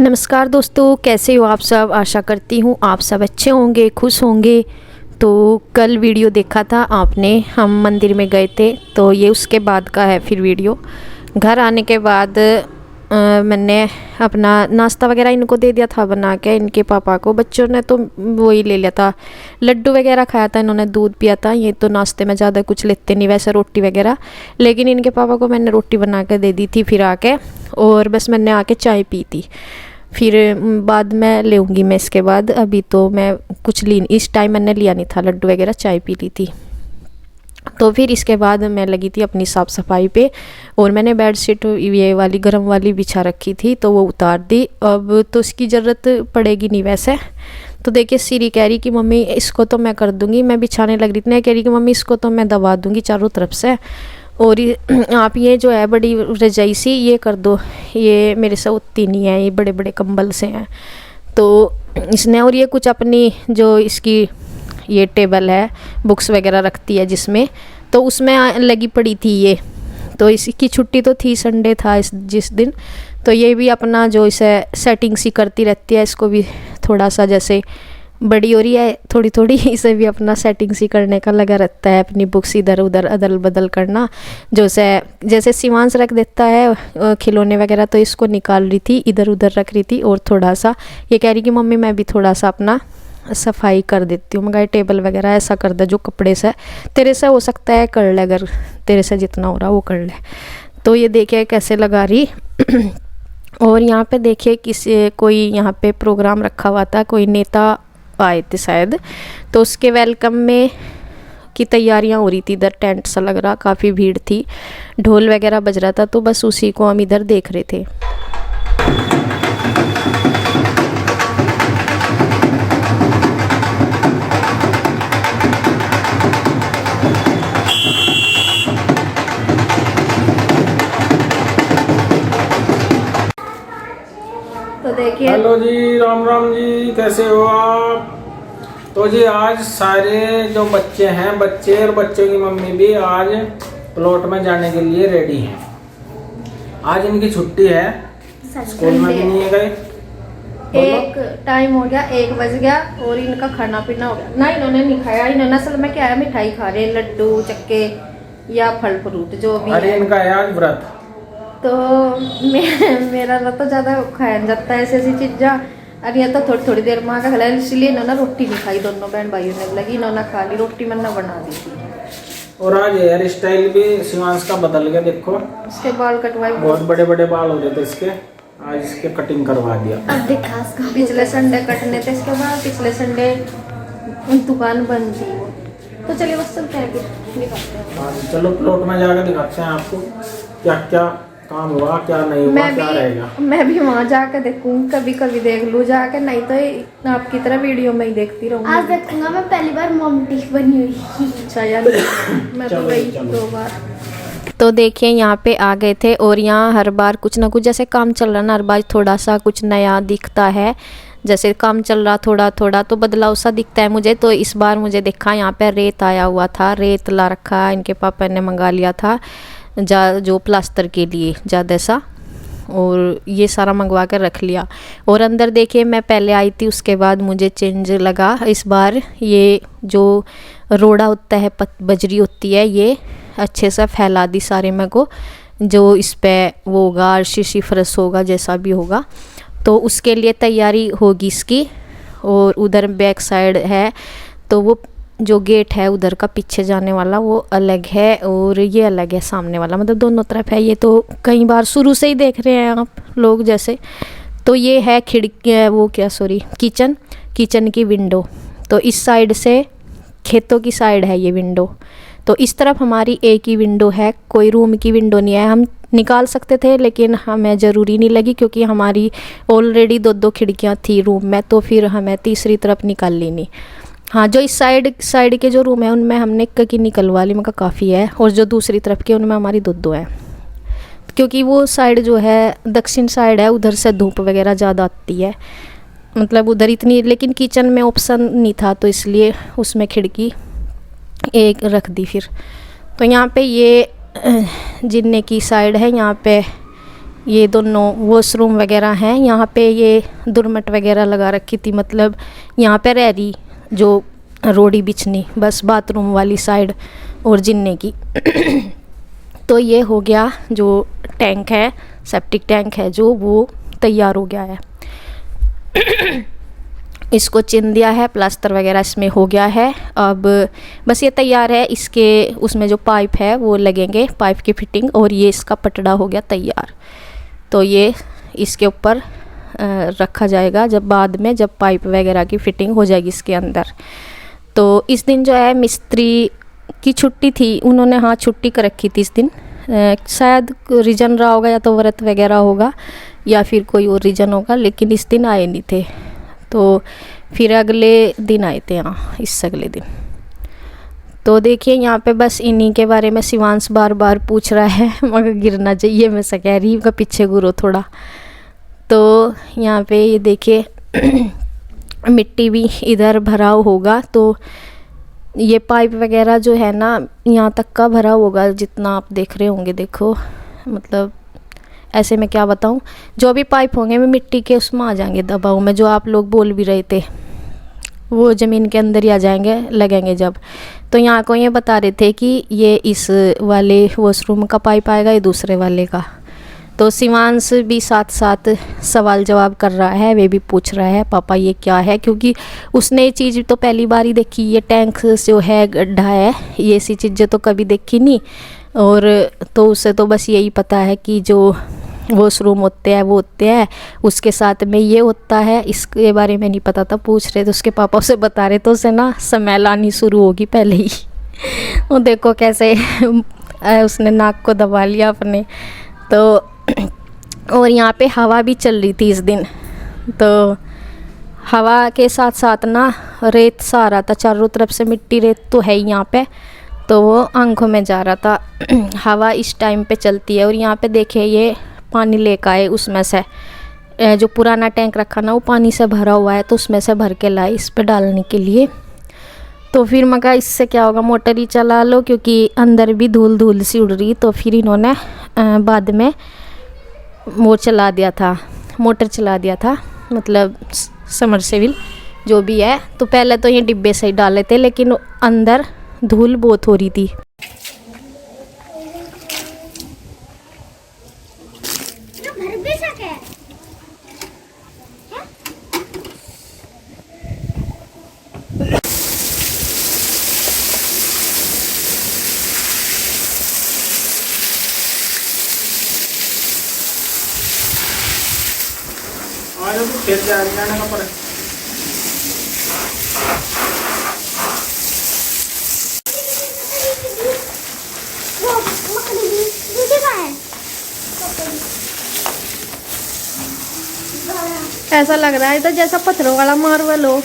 नमस्कार दोस्तों, कैसे हो आप सब। आशा करती हूँ आप सब अच्छे होंगे, खुश होंगे। तो कल वीडियो देखा था आपने, हम मंदिर में गए थे, तो ये उसके बाद का है फिर वीडियो। घर आने के बाद मैंने अपना नाश्ता वगैरह इनको दे दिया था बना के, इनके पापा को। बच्चों ने तो वही ले लिया था, लड्डू वगैरह खाया था, इन्होंने दूध पिया था। ये तो नाश्ते में ज़्यादा कुछ लेते नहीं वैसे, रोटी वगैरह। लेकिन इनके पापा को मैंने रोटी बना के दे दी थी फिर आके, और बस मैंने आके चाय पी थी। फिर बाद में लेऊँगी मैं इसके बाद। अभी तो मैं कुछ ली, इस टाइम मैंने लिया नहीं था लड्डू वगैरह, चाय पी ली थी। तो फिर इसके बाद मैं लगी थी अपनी साफ़ सफाई पे, और मैंने बेडशीट ये वाली गर्म वाली बिछा रखी थी, तो वो उतार दी। अब तो इसकी ज़रूरत पड़ेगी नहीं वैसे। तो देखिए सीरी कह रही कि मम्मी इसको तो मैं कर दूँगी, मैं बिछाने लग रही थी, कह रही कि मम्मी इसको तो मैं दबा दूँगी चारों तरफ से, और आप ये जो है बड़ी रजाई सी ये कर दो, ये मेरे से उतनी नहीं है, ये बड़े बड़े कंबल से हैं। तो इसने, और ये कुछ अपनी जो इसकी ये टेबल है, बुक्स वगैरह रखती है जिसमें, तो उसमें लगी पड़ी थी ये। तो इसकी छुट्टी तो थी, संडे था जिस दिन। तो ये भी अपना जो इसे सेटिंग सी करती रहती है, इसको भी थोड़ा सा जैसे बड़ी हो रही है थोड़ी थोड़ी, इसे भी अपना सेटिंग सी करने का लगा रहता है, अपनी बुक्स इधर उधर अदल बदल करना। जैसे शिवांश रख देता है खिलौने वगैरह, तो इसको निकाल रही थी, इधर उधर रख रही थी। और थोड़ा सा ये कह रही कि मम्मी मैं भी थोड़ा सा अपना सफाई कर देती हूँ। मगर टेबल वगैरह ऐसा कर दे जो कपड़े से तेरे से हो सकता है कर ले, अगर तेरे से जितना हो रहा वो कर ले। तो ये देखिए कैसे लगा रही। और यहाँ पे देखिए किसी कोई यहाँ पे प्रोग्राम रखा हुआ था, कोई नेता आए थे शायद, तो उसके वेलकम में की तैयारियां हो रही थी। इधर टेंट सा लग रहा, काफ़ी भीड़ थी, ढोल वगैरह बज रहा था, तो बस उसी को हम इधर देख रहे थे। तो देखिए, हेलो जी, राम राम जी, कैसे हो आप। तो जी आज सारे जो बच्चे हैं, बच्चे और बच्चों की मम्मी भी आज प्लॉट में जाने के लिए रेडी हैं। आज इनकी छुट्टी है, स्कूल में भी नहीं गए। एक टाइम हो गया, 1 बज गया, और इनका खाना पीना हो गया ना। इन्होंने नहीं खाया, इन्होंने असल में क्या है, मिठाई खा रहे, लड्डू चक्के या फल फ्रूट जो भी। अरे इनका है आज व्रत। तो मेरा तो ज़्यादा खाया नहीं जाता है ऐसी ऐसी चीज़ा। और ये तो थोड़ी थोड़ी देर माँ का खिलाया, इसलिए इन्होंने रोटी नहीं खाई। दोनों बहन भाइयों ने लगी, इन्होंने खा ली रोटी, मैंने बना दी थी। और आज हेयर स्टाइल भी शिवांश का बदल गया, देखो इसके बाल कटवाए, बहुत बड़े बड़े बाल हो रहे थे इसके, आज इसके कटिंग करवा दिया। अब देखा इसका, पिछले संडे कटने थे इसके बाद, पिछले संडे दुकान बंद थी वो। तो चलिए बस चलते हैं, दिखाते हैं। हाँ चलो प्लॉट में जाकर दिखाते हैं आपको क्या क्या काम हुआ, क्या नहीं हुआ, क्या रहेगा। मैं भी वहाँ जाके देखूँ, कभी कभी देख लूँ जाके, नहीं तो आपकी तरह वीडियो में ही देखती रहूँगी। आज देखूंगा मैं, पहली बार मम्मी बनी हुई। अच्छा यार, मैं तो गई 2 बार। तो देखिए यहाँ पे आ गए थे, और यहाँ हर बार कुछ ना कुछ जैसे काम चल रहा ना, हर बार थोड़ा सा कुछ नया दिखता है। जैसे काम चल रहा थोड़ा थोड़ा तो बदलाव सा दिखता है मुझे। तो इस बार मुझे देखा यहाँ पे रेत आया हुआ था, रेत ला रखा, इनके पापा ने मंगा लिया था जो प्लास्टर के लिए ज़्यादा सा, और ये सारा मंगवा कर रख लिया। और अंदर देखिए मैं पहले आई थी, उसके बाद मुझे चेंज लगा इस बार। ये जो रोड़ा होता है, बजरी होती है, ये अच्छे से फैला दी सारे में को, जो इस पे वो होगा शीशी फरस होगा, जैसा भी होगा, तो उसके लिए तैयारी होगी इसकी। और उधर बैक साइड है, तो वो जो गेट है उधर का पीछे जाने वाला वो अलग है, और ये अलग है सामने वाला, मतलब दोनों तरफ है। ये तो कई बार शुरू से ही देख रहे हैं आप लोग जैसे। तो ये है खिड़की, वो क्या सॉरी किचन की विंडो। तो इस साइड से खेतों की साइड है ये विंडो। तो इस तरफ हमारी एक ही विंडो है, कोई रूम की विंडो नहीं है। हम निकाल सकते थे लेकिन हमें ज़रूरी नहीं लगी, क्योंकि हमारी ऑलरेडी 2 खिड़कियाँ थी रूम में, तो फिर हमें तीसरी तरफ निकाल ली नहीं। हाँ, जो इस साइड के जो रूम है उनमें हमने एक की निकलवा ली, मगर काफ़ी है। और जो दूसरी तरफ के उनमें हमारी 2 है, क्योंकि वो साइड जो है दक्षिण साइड है, उधर से धूप वगैरह ज़्यादा आती है, मतलब उधर इतनी। लेकिन किचन में ऑप्शन नहीं था, तो इसलिए उसमें खिड़की एक रख दी फिर। तो यहाँ पे ये जिन्ने की साइड है, यहाँ पे ये दोनों वॉशरूम वगैरह हैं। यहाँ पे ये दुरमट वगैरह लगा रखी थी, मतलब यहाँ पे रह रही जो रोड़ी बिछनी बस बाथरूम वाली साइड और जिन्ने की। तो ये हो गया जो टैंक है, सेप्टिक टैंक है जो, वो तैयार हो गया है। इसको चिन दिया है, प्लास्टर वगैरह इसमें हो गया है। अब बस ये तैयार है। इसके उसमें जो पाइप है वो लगेंगे, पाइप की फिटिंग, और ये इसका पटड़ा हो गया तैयार। तो ये इसके ऊपर रखा जाएगा जब बाद में, जब पाइप वगैरह की फिटिंग हो जाएगी इसके अंदर। तो इस दिन जो है मिस्त्री की छुट्टी थी, उन्होंने हाँ छुट्टी कर रखी थी इस दिन। शायद रीजन रहा होगा, या तो व्रत वगैरह होगा या फिर कोई और रीजन होगा, लेकिन इस दिन आए नहीं थे। तो फिर अगले दिन आए थे, हाँ इस अगले दिन। तो देखिए यहाँ पे बस इन्हीं के बारे में शिवांश बार बार पूछ रहा है, मगर गिरना चाहिए, मैं से कह रही हूँ पीछे घूरो थोड़ा। तो यहाँ पे ये देखिए मिट्टी भी इधर भरा होगा, तो ये पाइप वगैरह जो है ना यहाँ तक का भरा होगा, जितना आप देख रहे होंगे। देखो मतलब ऐसे मैं क्या बताऊँ, जो भी पाइप होंगे मैं मिट्टी के उसमें आ जाएंगे दबाव में, जो आप लोग बोल भी रहे थे वो ज़मीन के अंदर ही आ जाएंगे, लगेंगे जब। तो यहाँ को ये बता रहे थे कि ये इस वाले वॉशरूम का पाइप आएगा, ये दूसरे वाले का। तो शिवांश भी साथ साथ सवाल जवाब कर रहा है, वे भी पूछ रहा है पापा ये क्या है, क्योंकि उसने ये चीज़ तो पहली बार ही देखी। ये टैंक जो है गड्ढा है, ये ऐसी चीज़ें तो कभी देखी नहीं। और तो उसे तो बस यही पता है कि जो वॉशरूम होते हैं वो होते हैं, उसके साथ में ये होता है, इसके बारे में नहीं पता था। पूछ रहे तो उसके पापा उसे बता रहे, तो उसे ना स्मेल आनी शुरू होगी पहले ही। वो देखो कैसे उसने नाक को दबा लिया अपने। तो और यहाँ पे हवा भी चल रही थी इस दिन, तो हवा के साथ साथ ना रेत सा आ रहा था, चारों तरफ से मिट्टी रेत तो है ही यहाँ पे, तो वो आंखों में जा रहा था। हवा इस टाइम पे चलती है। और यहाँ पे देखिए ये पानी लेकर आए, उसमें से जो पुराना टैंक रखा ना वो पानी से भरा हुआ है, तो उसमें से भर के लाए इस पे डालने के लिए। तो फिर मगर इससे क्या होगा, मोटर ही चला लो, क्योंकि अंदर भी धूल धूल सी उड़ रही। तो फिर इन्होंने बाद में वो चला दिया था, मोटर चला दिया था, मतलब समरसेबिल जो भी है। तो पहले तो ये डिब्बे से ही डाले थे, लेकिन अंदर धूल बहुत हो रही थी। आज तो खेत जाने का पड़ा। ऐसा लग रहा है तो जैसा पत्थरों वाला मार्बल हो।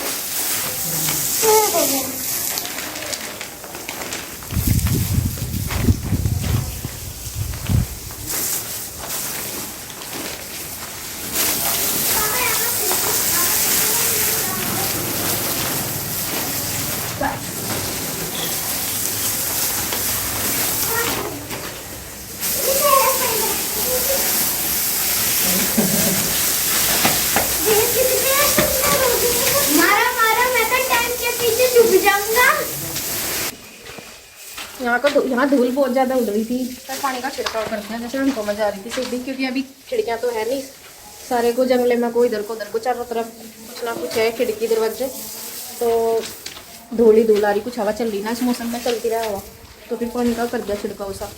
यहाँ धूल बहुत ज़्यादा उड़ रही थी, तो पानी का छिड़काव कर दिया जैसे हमको मजा आ रही थी सीधी, क्योंकि अभी खिड़कियाँ तो है नहीं, सारे को जंगले में को इधर को उधर को चारों तरफ कुछ ना कुछ है, खिड़की दरवाजे, तो धूल ही धूल आ रही। कुछ हवा चल रही ना इस मौसम में, चलती रहा हवा, तो फिर पानी का कर दिया छिड़काव सा।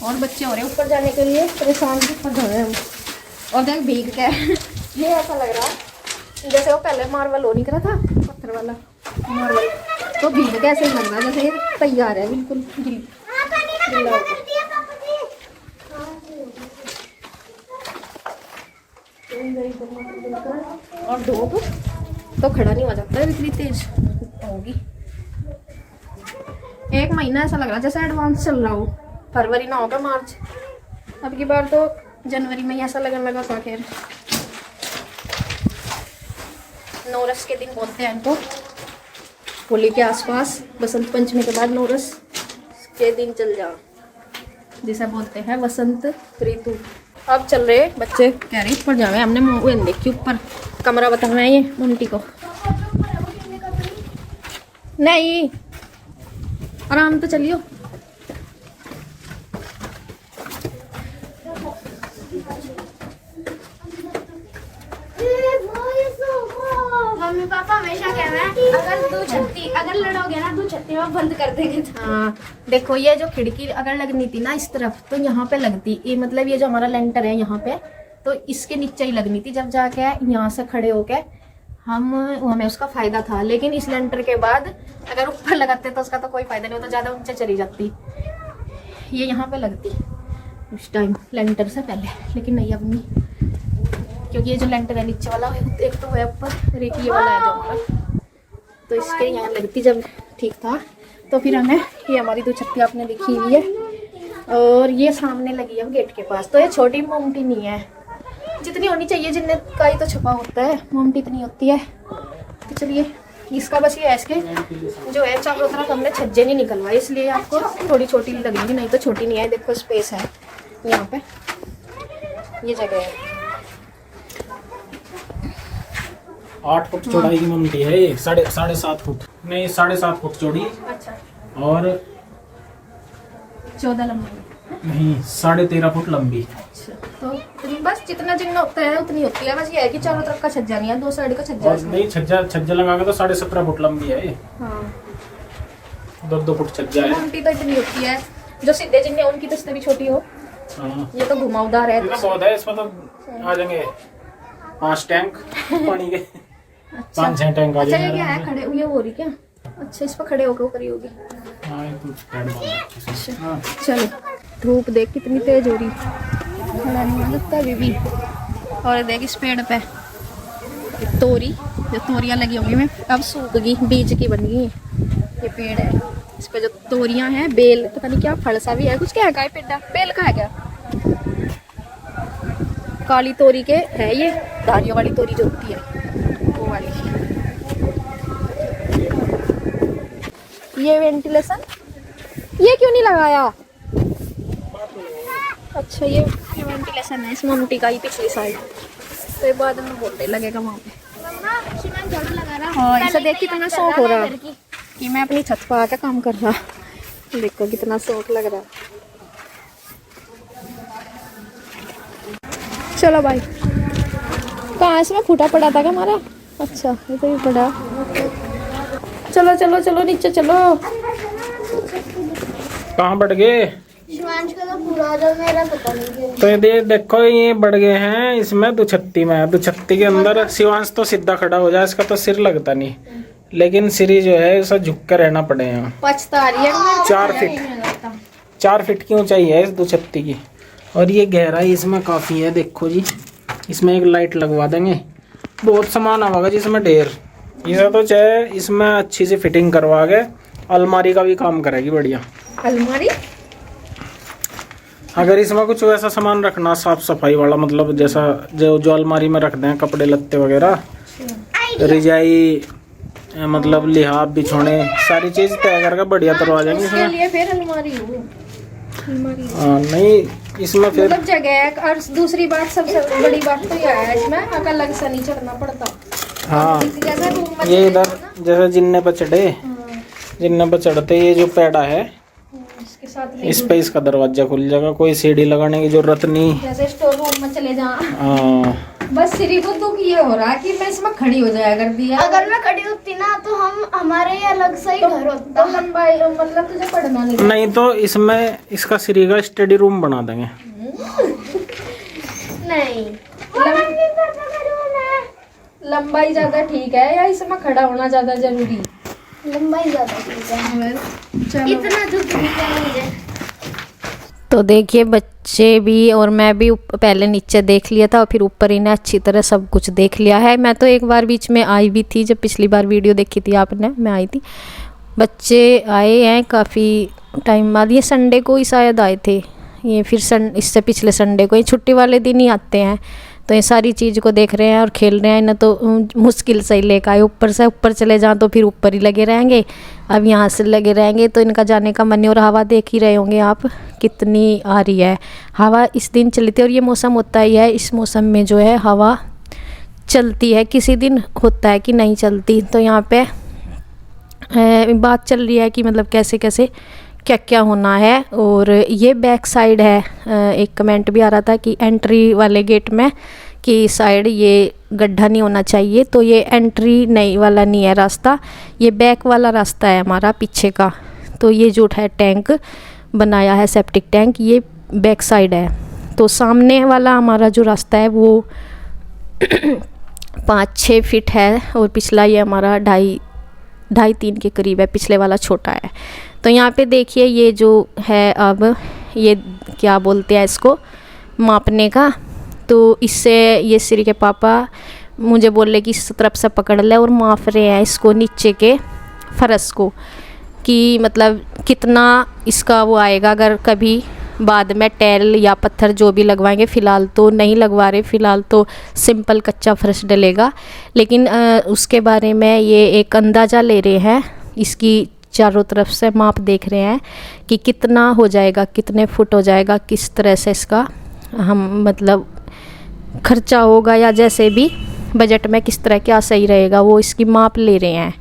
और बच्चे हो रहे हैं ऊपर जाने के लिए परेशान, ऊपर जा रहे हैं हम। और देख भीग के ये ऐसा लग रहा है जैसे वो पहले मार्बल हो नहीं करा था, पत्थर वाला मार्बल, तो भीग के ऐसे ही लग रहा है जैसे ये तैयार है बिल्कुल गिल्ला। और धूप तो खड़ा नहीं हो जाता है, इतनी तेज होगी। एक महीना ऐसा लग रहा है जैसे एडवांस चल रहा हो, फरवरी ना होगा मार्च, अब की बार तो जनवरी में ही ऐसा लगने लगा था। खैर नौरस के दिन बोलते हैं इनको, होली के आसपास, बसंत पंचमी के बाद नौरस के दिन चल जाओ, जिसे बोलते हैं वसंत ऋतु। अब चल रहे बच्चे कह रहे ऊपर जावे, हमने वो देखी ऊपर कमरा बताना है ये मोंटी को। नहीं आराम तो चलियो। मम्मी पापा हमेशा कह रहे हैं अगर लड़ोगे ना 2 छत्ती में बंद कर देंगे। हाँ देखो, ये जो खिड़की अगर लगनी थी ना इस तरफ तो यहाँ पे लगती, ये मतलब ये जो हमारा लेंटर है यहाँ पे तो इसके नीचे ही लगनी थी। जब जाके यहाँ से खड़े होके हमें उसका फायदा था, लेकिन इस लेंटर के बाद अगर ऊपर लगाते तो उसका तो कोई फायदा नहीं होता, ज़्यादा ऊंचे चली जाती। ये यहाँ पे लगती उस टाइम लेंटर से पहले, लेकिन नहीं अब नहीं, क्योंकि ये जो लेंटर है नीचे वाला एक तो है ऊपर और एक ये वाला है जो हमारा, तो इसके यहाँ लगती जब ठीक था। तो फिर हमें ये हमारी 2 छत्ती आपने देखी हुई है और ये सामने लगी है गेट के पास। तो ये छोटी मोमटी नहीं है, जितनी होनी चाहिए जितने का ही तो छुपा होता है, मोमटी इतनी होती है। तो चलिए इसका बस ये ऐसे जो है चारों तरफ हमने छज्जे नहीं निकलवाए, इसलिए आपको थोड़ी छोटी लगेगी, नहीं तो छोटी नहीं है। देखो स्पेस है यहाँ पे, ये जगह है। 8 फुट चौड़ाई की ममटी है ये, 7.5 फुट नहीं 7.5 फुट चौड़ी अच्छा, और 14 लंबी नहीं 13.5 फुट लंबी। अच्छा, तो बस जितना जितना होता है उतनी होती है। बस ये है कि चारों तरफ का छज्जा नहीं है, 2 साइड का छज्जा और है। नहीं छज्जा लगा के तो 17.5 फुट लंबी है ये, हाँ 2 फुट छज्जा है। मोमटी तो इतनी होती है, जो सीधे जिन्हें उनकी तो इससे भी छोटी हो। हाँ ये तो घुमावदार है। इतना बहुत है, इसमें तो आ जाएंगे 5 टैंक पानी के। 5-6 टैंक आ अच्छा, ये जाएंगे। क्या है खड़े ये हो रही क्या? अच्छा, इस पर खड़े होकर करी होगी। हाँ, ये कुछ पैड मार रखी है। हाँ। चलो, धूप देख कितनी तेज हो रही, खड़ा नहीं हो सकता अभी भी। और देख इस पेड़ पे तोरी, जो तोरियां लगी होंगी में अब सूख गई, बीज की बन गई। ये पेड़ है, इस पे जो तोरियां हैं, बेल पता नहीं क्या फलसा भी है कुछ, क्या है पेड़ा बेल का है क्या? काली तोरी के है ये, धारियों वाली तोरी जो होती है वो वाली। ये वेंटिलेशन ये क्यों नहीं लगाया? अच्छा, ये वेंटिलेशन है इस ममटी का ही पिछली साइड, तो ये बाद में बोलने लगेगा वहाँ पे। हाँ, ऐसा देख कितना शौक हो रहा कि मैं अपनी छत पर आकर काम कर रहा। देखो कितना शौक लग रहा। चलो भाई, कहाँ इसमें फूटा पड़ा था क्या हमारा? अच्छा, ये तो भी पड़ा। चलो चलो चलो नीचे चलो। कहाँ बढ़ गए? शिवांश का तो पूरा जो मेरा पता नहीं है। तो ये देखो ये बढ़ गए हैं इसमें 2 छत्ती में। 2 छत्ती के अंदर शिवांश तो सीधा खड़ा हो जाए, इसका तो सिर लगता नहीं, लेकिन सिरी जो है उसे झुक कर रहना पड़ेगा। पछता रही है। 4 फीट की ऊंचाई है इस 2 छत्ती की, और ये गहराई इसमें काफी है। देखो जी, इसमें एक लाइट लगवा देंगे, बहुत सामान आएगा जिसमें ढेर। इसे तो चाहे इसमें अच्छी सी फिटिंग करवा के अलमारी का भी काम करेगी बढ़िया। अलमारी अगर इसमें कुछ वैसा सामान रखना साफ सफाई वाला, मतलब जैसा जो अलमारी में रख दें कपड़े लत्ते वगैरह, रिजाई मतलब लिहाफ बिछोने, सारी चीज तय करके बढ़िया करवा जाएंगे उसके इसमें। लिए फिर अलमारी हो। नहीं इसमें फिर मतलब जगह है। और दूसरी बात सबसे बड़ी बात तो यह है इसमें अलग से नहीं चढ़ना पड़ता। हाँ, जैसा रूम में ये इधर जैसे जिन्ने पर चढ़े, जिन्ने पर चढ़ते ये जो पैड़ा है इसके साथ इस पे इसका दरवाजा खुल जाएगा, कोई सीढ़ी लगाने की जरूरत नहीं। जैसे स्टोर रूम में चले जा। हाँ, बस सिरी को दुख ये हो रहा है कि मैं इसमें खड़ी हो जाया कर दिया। अगर मैं खड़ी होती ना तो हम हमारे ही अलग से ही घर होता। तो लंबाई मतलब तुझे पढ़ना नहीं तो इसमें इसका सीढ़ी का स्टडी रूम बना देंगे। नहीं, लंबाई ज्यादा ठीक है या इसमें खड़ा होना ज्यादा जरूरी? लंबाई ज्यादा ठीक है, चलो। इतना तो ठीक है। तो देखिए बच्चे भी और मैं भी पहले नीचे देख लिया था और फिर ऊपर इन्हें अच्छी तरह सब कुछ देख लिया है। मैं तो एक बार बीच में आई भी थी, जब पिछली बार वीडियो देखी थी आपने, मैं आई थी। बच्चे आए हैं काफ़ी टाइम बाद, ये संडे को ही शायद आए थे, ये फिर इससे पिछले संडे को, ये छुट्टी वाले दिन ही आते हैं। तो ये सारी चीज़ को देख रहे हैं और खेल रहे हैं। इन्हें तो मुश्किल से ही लेकर आए, ऊपर से ऊपर चले जाएं तो फिर ऊपर ही लगे रहेंगे, अब यहाँ से लगे रहेंगे तो इनका जाने का मन नहीं। और हवा देख ही रहे होंगे आप कितनी आ रही है हवा, इस दिन चली थी। और ये मौसम होता ही है, इस मौसम में जो है हवा चलती है, किसी दिन होता है कि नहीं चलती। तो यहाँ पे बात चल रही है कि मतलब कैसे कैसे क्या क्या होना है। और ये बैक साइड है, एक कमेंट भी आ रहा था कि एंट्री वाले गेट में कि साइड ये गड्ढा नहीं होना चाहिए, तो ये एंट्री नहीं वाला नहीं है रास्ता, ये बैक वाला रास्ता है हमारा पीछे का। तो ये जो है टैंक बनाया है, सेप्टिक टैंक, ये बैक साइड है। तो सामने वाला हमारा जो रास्ता है वो 5-6 फीट है और पिछला ये हमारा 2.5-3 के करीब है, पिछले वाला छोटा है। तो यहाँ पे देखिए ये जो है, अब ये क्या बोलते हैं इसको, मापने का। तो इससे ये श्री के पापा मुझे बोल रहे कि इस तरफ से पकड़ ले और माप रहे हैं इसको, नीचे के फर्श को, कि मतलब कितना इसका वो आएगा अगर कभी बाद में टाइल या पत्थर जो भी लगवाएंगे। फ़िलहाल तो नहीं लगवा रहे, फ़िलहाल तो सिंपल कच्चा फर्श डलेगा, लेकिन उसके बारे में ये एक अंदाज़ा ले रहे हैं, इसकी चारों तरफ से माप देख रहे हैं कि कितना हो जाएगा, कितने फुट हो जाएगा, किस तरह से इसका हम मतलब खर्चा होगा या जैसे भी बजट में किस तरह क्या सही रहेगा, वो इसकी माप ले रहे हैं।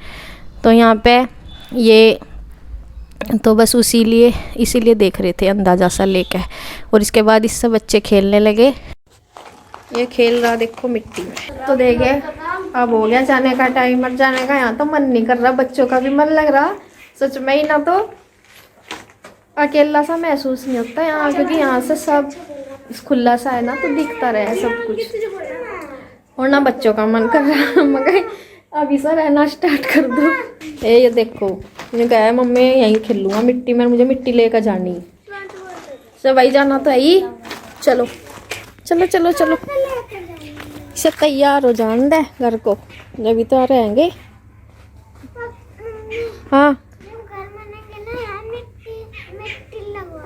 तो यहाँ पे ये तो बस इसीलिए देख रहे थे अंदाज़ा सा लेके। और इसके बाद इससे बच्चे खेलने लगे। ये खेल रहा देखो मिट्टी में। तो देखे अब हो गया जाने का टाइम, और जाने का यहाँ तो मन नहीं कर रहा, बच्चों का भी मन लग रहा सच में ही ना, तो अकेला सा महसूस नहीं होता यहाँ, क्योंकि यहाँ से सब खुला सा है ना, तो दिखता रहे सब कुछ। और ना बच्चों का मन कर रहा मगर अभी से रहना स्टार्ट कर दो। ये देखो मैंने कहा है मम्मी यहीं खेलूँगा मिट्टी में, मुझे मिट्टी लेकर जानी, सब वही जाना तो है ही। चलो चलो चलो चलो, इसे तैयार हो जान दे घर को, जब तो रहेंगे। हाँ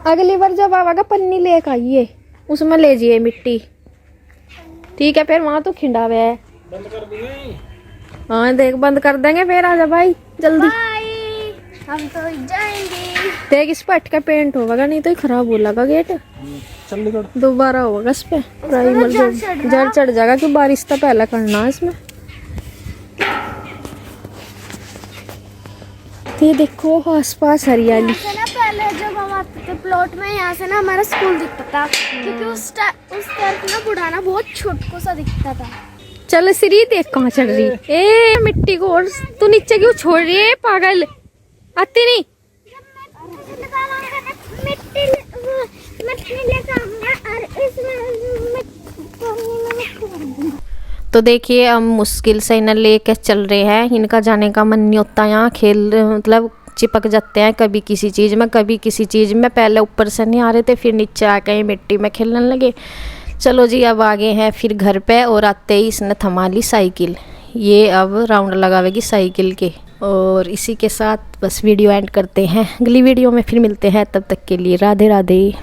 अगली बार जब आवागा पन्नी लेकर आइए, उसमें ले जाइए मिट्टी, ठीक है? फिर वहाँ तो खिंडावे है, बंद कर दिए। हाँ देख बंद कर देंगे, फिर आजा भाई जल्दी, हम तो जाएंगे। देख इस पर अटका पेंट होगा, नहीं तो खराब हो लगा गेट, चंडीगढ़ दोबारा होगा इस पे प्राइमर, जड़ चढ़ जाएगा कि बारिश तो पहले करना है इसमें। ये देखो आसपास हरियाली। ना पहले जब हम आते थे प्लॉट में, यहाँ से ना हमारा स्कूल दिखता था, क्योंकि उस तरफ ना बुढ़ाना बहुत छोटको सा दिखता था। चल श्री देख कहाँ चढ़ रही, ए मिट्टी को, और तू नीचे क्यों छोड़ रही है पागल, आती नहीं। तो देखिए हम मुश्किल से इन्हें लेके चल रहे हैं, इनका जाने का मन नहीं होता यहाँ, खेल मतलब चिपक जाते हैं कभी किसी चीज़ में कभी किसी चीज़ में। पहले ऊपर से नहीं आ रहे थे, फिर नीचे आके मिट्टी में खेलने लगे। चलो जी अब आगे हैं फिर घर पे, और आते ही इसने थमा ली साइकिल, ये अब राउंड लगावेगी साइकिल के। और इसी के साथ बस वीडियो एंड करते हैं, अगली वीडियो में फिर मिलते हैं, तब तक के लिए राधे राधे।